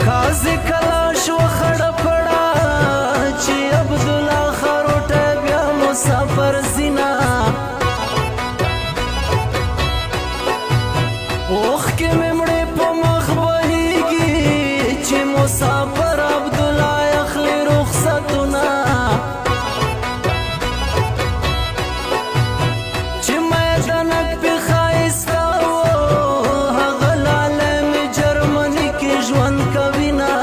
قاضي کلاش و خړه پړه چې عبدالله خروټه بیا مسافر زینا اوخ کې مې مړې په مخ بهیږي چې مسافر عبدالله اخلي رخصتونه چې میدانک پې ښایسته و هغه لالی مې جرمني کې ژوند کوینه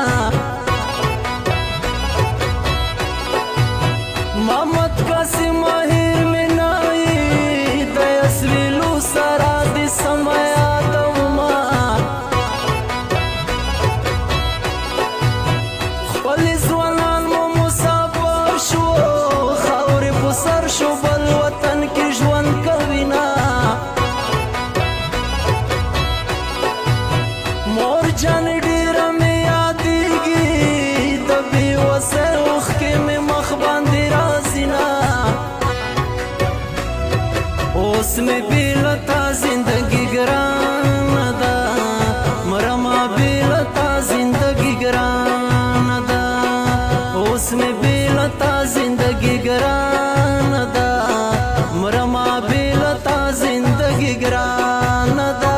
محمد قاسم ماهر مې نایي د اسویلو سره د سمه یادومه خپل ځوانان مو مسافر شو خاورې په سر شو بل وطن کې ژوند کوینه مور جان ډېره مې یادېږي د بېوسۍ اوښکې مې مخ باندې راځي نه اوس مې بې له تا زندګي ګرانه ده مرمه بې له تا زندګي ګرانه ده اوس مې بې له تا زندګي ګرانه ده مرمه بې له تا زندګي ګرانه ده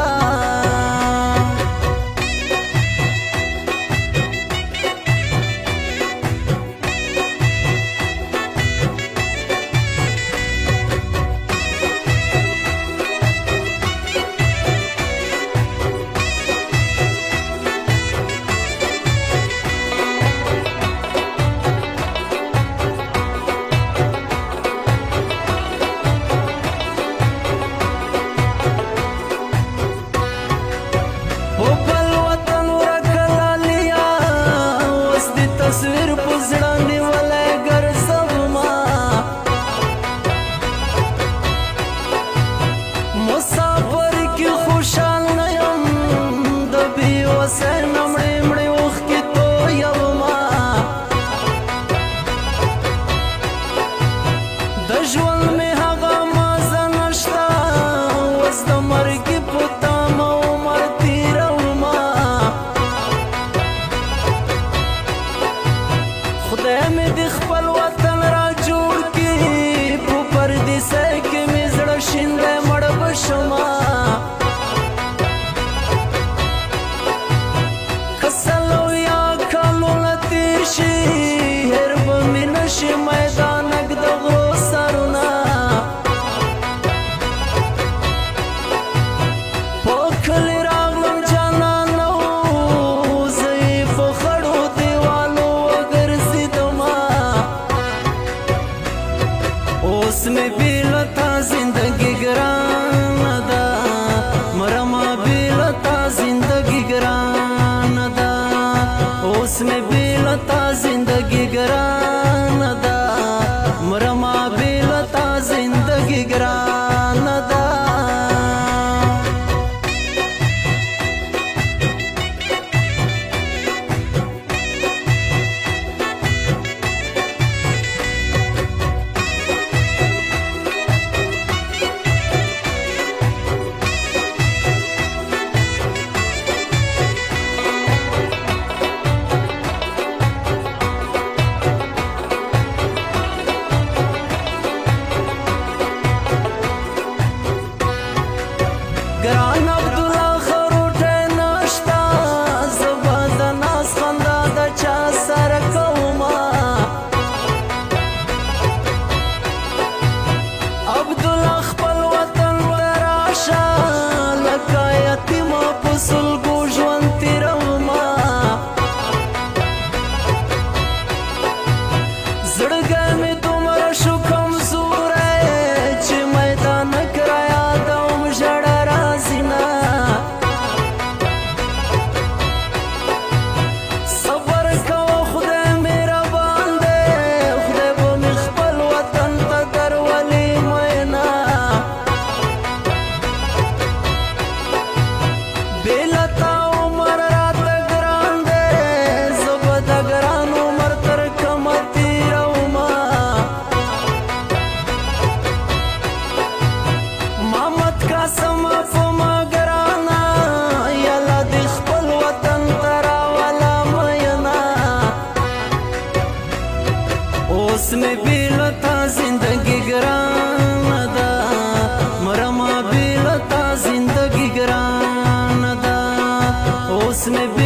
اوس مې